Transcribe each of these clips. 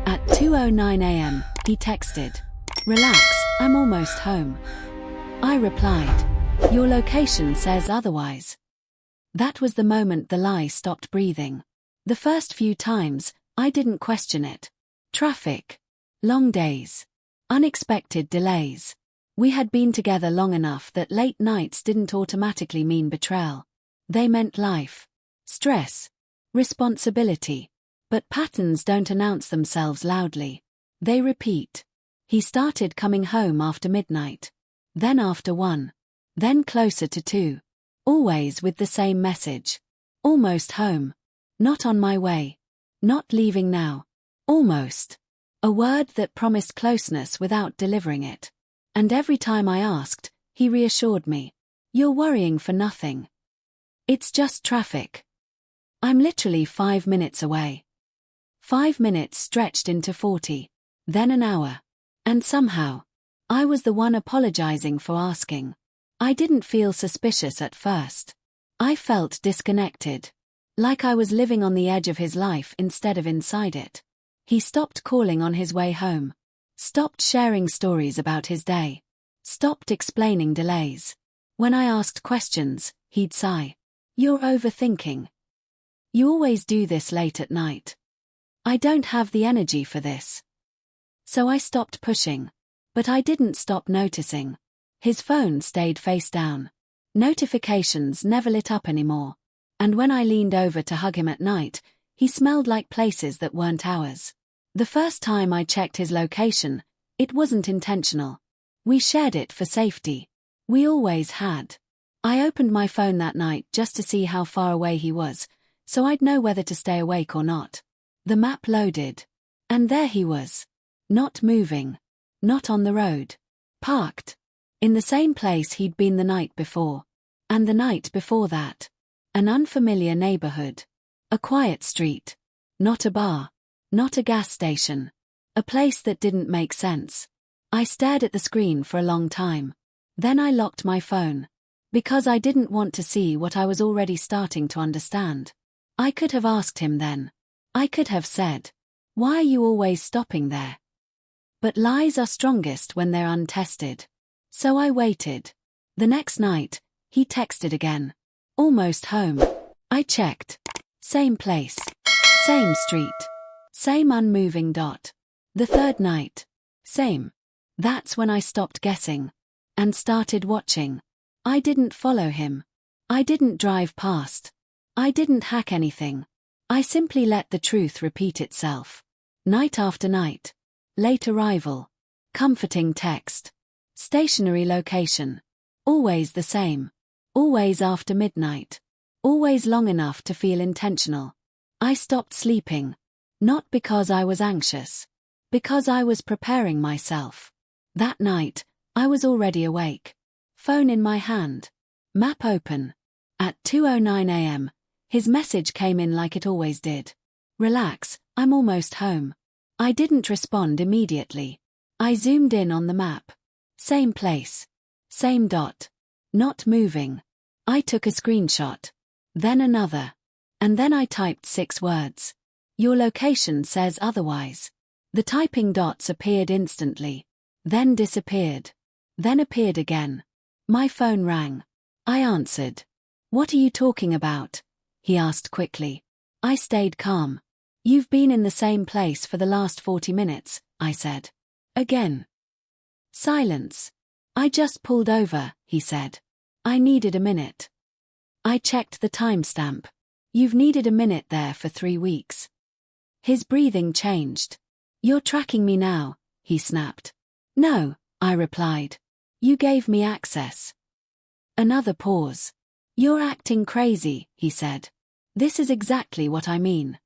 At 2:09 a.m., he texted, "Relax, I'm almost home." I replied, "Your location says otherwise." That was the moment the lie stopped breathing. The first few times, I didn't question it. Traffic. Long days. Unexpected delays. We had been together long enough that late nights didn't automatically mean betrayal. They meant life. Stress. Responsibility. But patterns don't announce themselves loudly. They repeat. He started coming home after midnight. Then after 1. Then closer to 2. Always with the same message. Almost home. Not on my way. Not leaving now. Almost. A word that promised closeness without delivering it. And every time I asked, he reassured me. "You're worrying for nothing. It's just traffic. I'm literally 5 minutes away." 5 minutes stretched into 40. Then an hour. And somehow, I was the one apologizing for asking. I didn't feel suspicious at first. I felt disconnected. Like I was living on the edge of his life instead of inside it. He stopped calling on his way home. Stopped sharing stories about his day. Stopped explaining delays. When I asked questions, he'd sigh. "You're overthinking. You always do this late at night. I don't have the energy for this." So I stopped pushing. But I didn't stop noticing. His phone stayed face down. Notifications never lit up anymore. And when I leaned over to hug him at night, he smelled like places that weren't ours. The first time I checked his location, it wasn't intentional. We shared it for safety. We always had. I opened my phone that night just to see how far away he was, so I'd know whether to stay awake or not. The map loaded. And there he was. Not moving. Not on the road. Parked. In the same place he'd been the night before. And the night before that. An unfamiliar neighborhood. A quiet street. Not a bar. Not a gas station. A place that didn't make sense. I stared at the screen for a long time. Then I locked my phone. Because I didn't want to see what I was already starting to understand. I could have asked him then. I could have said, "Why are you always stopping there?" But lies are strongest when they're untested. So I waited. The next night, he texted again. "Almost home." I checked. Same place. Same street. Same unmoving dot. The third night. Same. That's when I stopped guessing. And started watching. I didn't follow him. I didn't drive past. I didn't hack anything. I simply let the truth repeat itself. Night after night. Late arrival. Comforting text. Stationary location. Always the same. Always after midnight. Always long enough to feel intentional. I stopped sleeping. Not because I was anxious. Because I was preparing myself. That night, I was already awake. Phone in my hand. Map open. At 2:09 a.m., his message came in like it always did. "Relax, I'm almost home." I didn't respond immediately. I zoomed in on the map. Same place. Same dot. Not moving. I took a screenshot. Then another. And then I typed 6 words. "Your location says otherwise." The typing dots appeared instantly. Then disappeared. Then appeared again. My phone rang. I answered. "What are you talking about?" he asked quickly. I stayed calm. "You've been in the same place for the last 40 minutes, I said. Again. Silence. "I just pulled over," he said. "I needed a minute." I checked the timestamp. "You've needed a minute there for 3 weeks. His breathing changed. "You're tracking me now," he snapped. "No," I replied. "You gave me access." Another pause. "You're acting crazy," he said. "This is exactly what I mean."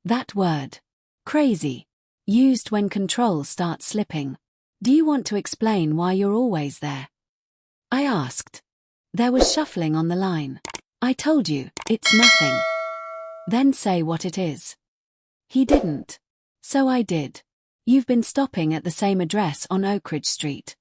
That word. Crazy. Used when control starts slipping. "Do you want to explain why you're always there?" I asked. There was shuffling on the line. "I told you, it's nothing." "Then say what it is." He didn't. So I did. "You've been stopping at the same address on Oak Ridge Street."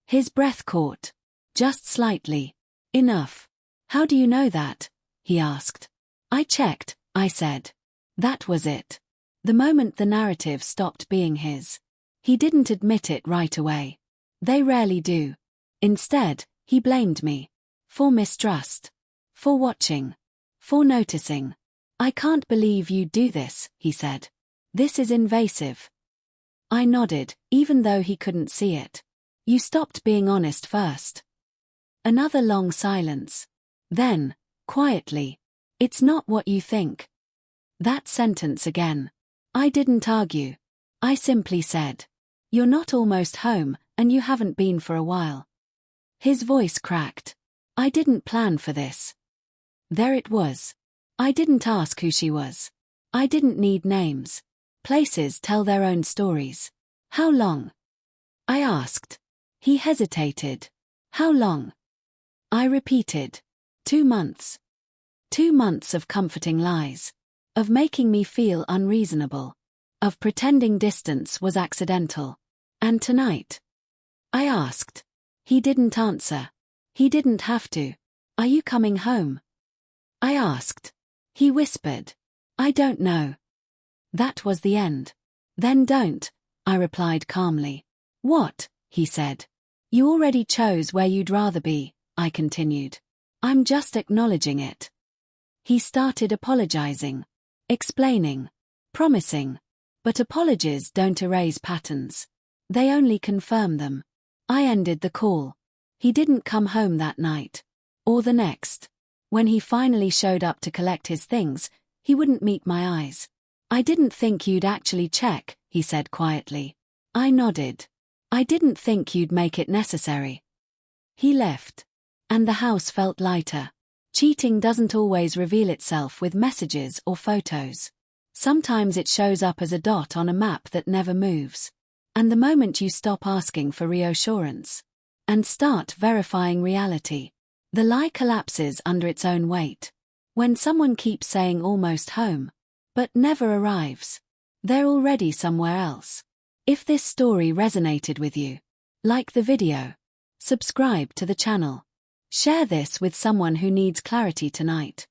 His breath caught. Just slightly. "Enough." "How do you know that?" he asked. "I checked," I said. That was it. The moment the narrative stopped being his. He didn't admit it right away. They rarely do. Instead, he blamed me. For mistrust. For watching. For noticing. "I can't believe you do this," he said. "This is invasive." I nodded, even though he couldn't see it. "You stopped being honest first." Another long silence. Then, quietly, "It's not what you think." That sentence again. I didn't argue. I simply said, "You're not almost home, and you haven't been for a while." His voice cracked. "I didn't plan for this." There it was. I didn't ask who she was. I didn't need names. Places tell their own stories. "How long?" I asked. He hesitated. "How long?" I repeated. 2 months. 2 months of comforting lies. Of making me feel unreasonable. Of pretending distance was accidental. "And tonight?" I asked. He didn't answer. He didn't have to. "Are you coming home?" I asked. He whispered. "I don't know." That was the end. "Then don't," I replied calmly. "What?" he said. "You already chose where you'd rather be," I continued. "I'm just acknowledging it." He started apologizing. Explaining. Promising. But apologies don't erase patterns. They only confirm them. I ended the call. He didn't come home that night. Or the next. When he finally showed up to collect his things, he wouldn't meet my eyes. "I didn't think you'd actually check," he said quietly. I nodded. "I didn't think you'd make it necessary." He left. And the house felt lighter. Cheating doesn't always reveal itself with messages or photos. Sometimes it shows up as a dot on a map that never moves. And the moment you stop asking for reassurance and start verifying reality, the lie collapses under its own weight. When someone keeps saying "almost home," but never arrives, they're already somewhere else. If this story resonated with you, like the video, subscribe to the channel. Share this with someone who needs clarity tonight.